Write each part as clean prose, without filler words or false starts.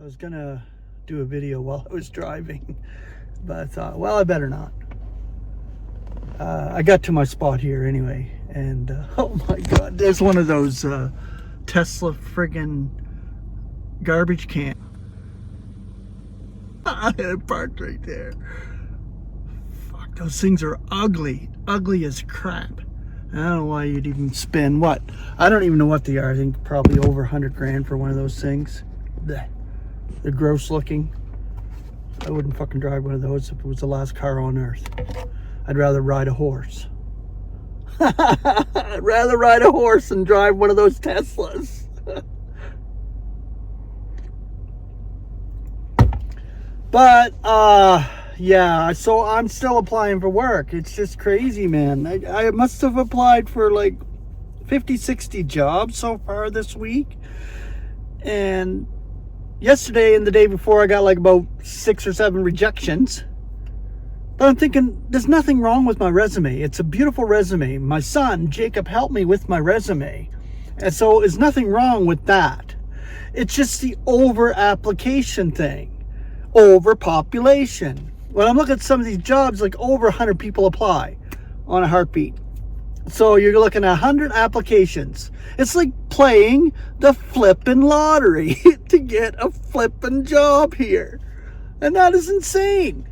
I was gonna do a video while I was driving, but I thought, well, I better not. I got to my spot here anyway, and oh my god, there's one of those Tesla friggin' garbage can. I had parked right there. Fuck, those things are ugly as crap. I don't know why you'd even spend what? I don't even know what they are. I think probably over 100 grand for one of those things. They're gross looking. I wouldn't fucking drive one of those if it was the last car on earth. I'd rather ride a horse. I'd rather ride a horse than drive one of those Teslas. But yeah, so I'm still applying for work. It's just crazy, man. I must have applied for like 50, 60 jobs so far this week. And yesterday and the day before, I got like about 6 or 7 rejections. But I'm thinking, there's nothing wrong with my resume. It's a beautiful resume. My son, Jacob, helped me with my resume. And so there's nothing wrong with that. It's just the over-application thing. Overpopulation. When I'm looking at some of these jobs, like over 100 people apply on a heartbeat. So you're looking at 100 applications. It's like playing the flippin' lottery to get a flippin' job here. And that is insane.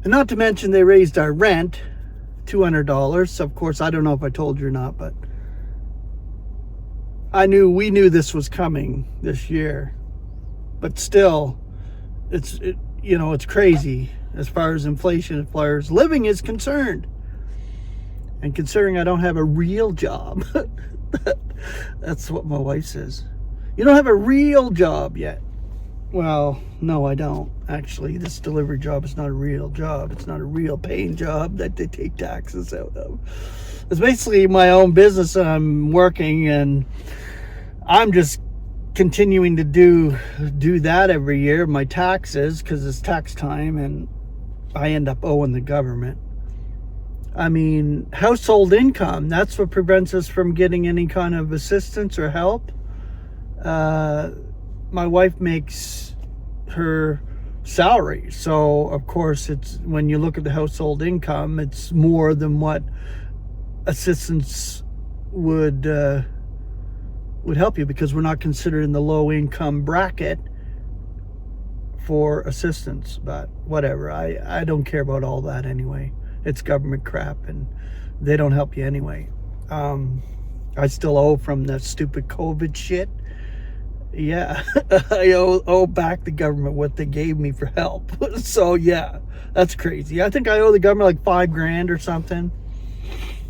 And not to mention they raised our rent $200. Of course, I don't know if I told you or not, but we knew this was coming this year. But still, it's crazy as far as inflation, as far as living is concerned. And considering I don't have a real job, that's what my wife says. You don't have a real job yet. Well, no, I don't. Actually, this delivery job is not a real job. It's not a real paying job that they take taxes out of. It's basically my own business that I'm working, and I'm just continuing to do that every year, my taxes, because it's tax time, and I end up owing the government. I mean, household income, that's what prevents us from getting any kind of assistance or help. My wife makes her salary, so of course it's, when you look at the household income, it's more than what assistance would help you, because we're not considered in the low income bracket for assistance. But whatever, I don't care about all that anyway. It's government crap, and they don't help you anyway. I still owe from that stupid COVID shit. Yeah, I owe back the government what they gave me for help. So yeah, that's crazy. I think I owe the government like $5,000 or something.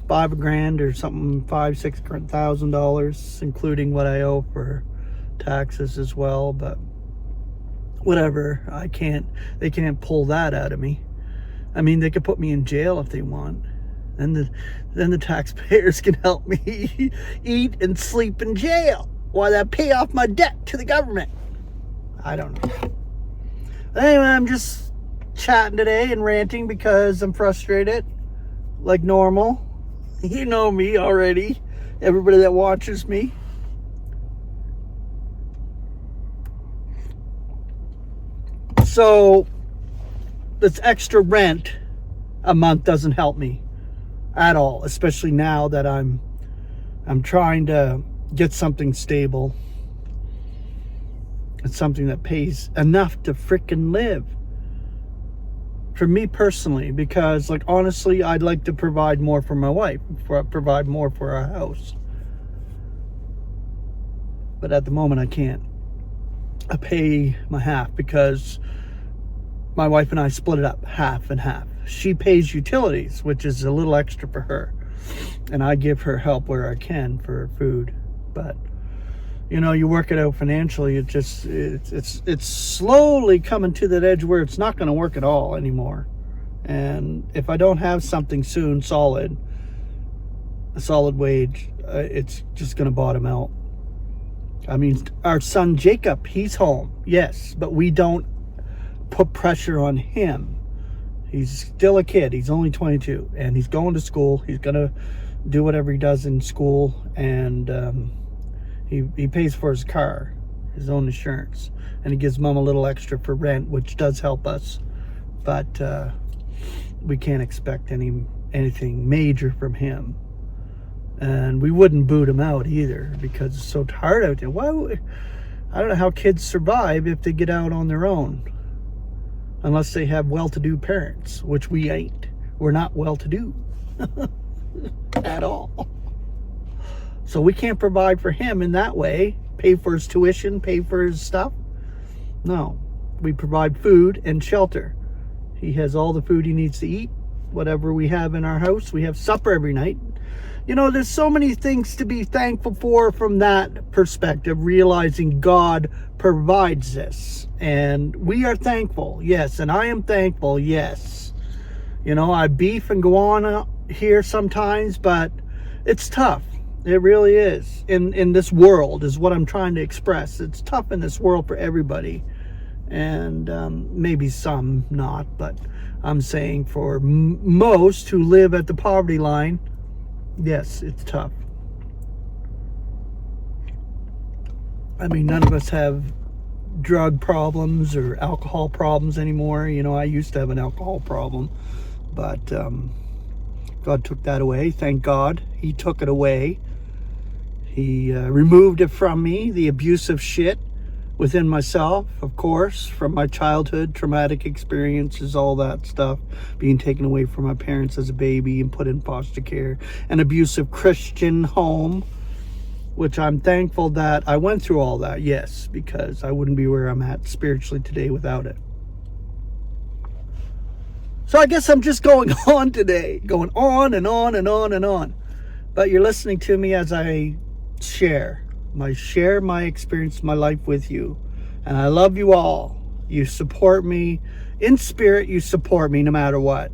$5,000 or something, $6,000, including what I owe for taxes as well. But whatever, they can't pull that out of me. I mean, they could put me in jail if they want. Then the taxpayers can help me eat and sleep in jail while I pay off my debt to the government. I don't know. But anyway, I'm just chatting today and ranting because I'm frustrated, like normal. You know me already, everybody that watches me. So this extra rent a month doesn't help me at all, especially now that I'm trying to get something stable. It's something that pays enough to frickin' live. For me personally, because like honestly, I'd like to provide more for my wife, provide more for our house. But at the moment I can't. I pay my half because my wife and I split it up half and half. She pays utilities, which is a little extra for her, and I give her help where I can for food. But you know, you work it out financially, it's slowly coming to that edge where it's not going to work at all anymore. And if I don't have something soon a solid wage, it's just going to bottom out. I mean, our son Jacob, he's home, yes, but we don't put pressure on him. He's still a kid. He's only 22, and he's going to school. He's going to do whatever he does in school, and he pays for his car. his own insurance. And he gives mom a little extra for rent, which does help us. But we can't expect anything major from him. And we wouldn't boot him out either, because it's so hard out there. I don't know how kids survive if they get out on their own. Unless they have well-to-do parents, which we ain't. We're not well-to-do at all. So we can't provide for him in that way. Pay for his tuition, pay for his stuff. No, we provide food and shelter. He has all the food he needs to eat. Whatever we have in our house, we have supper every night. You know, there's so many things to be thankful for from that perspective, realizing God provides this. And we are thankful, yes. And I am thankful, yes. You know, I beef and go on here sometimes, but it's tough. It really is. In this world is what I'm trying to express. It's tough in this world for everybody. And maybe some not, but I'm saying for most who live at the poverty line, yes, it's tough. I mean, none of us have drug problems or alcohol problems anymore. You know, I used to have an alcohol problem, but God took that away. Thank God he took it away. He removed it from me, the abusive shit within myself, of course, from my childhood, traumatic experiences, all that stuff, being taken away from my parents as a baby and put in foster care, an abusive Christian home, which I'm thankful that I went through all that, yes, because I wouldn't be where I'm at spiritually today without it. So I guess I'm just going on today, going on and on and on and on. But you're listening to me as I share my experience, my life with you. And I love you all. You support me. In spirit, you support me no matter what.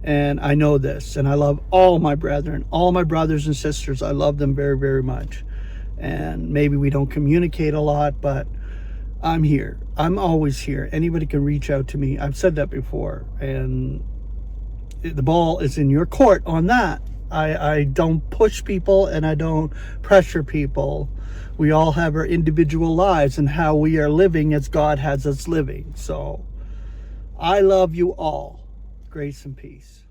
And I know this. And I love all my brethren, all my brothers and sisters. I love them very, very much. And maybe we don't communicate a lot, but I'm here. I'm always here. Anybody can reach out to me. I've said that before. And the ball is in your court on that. I don't push people and I don't pressure people. We all have our individual lives and how we are living as God has us living. So I love you all. Grace and peace.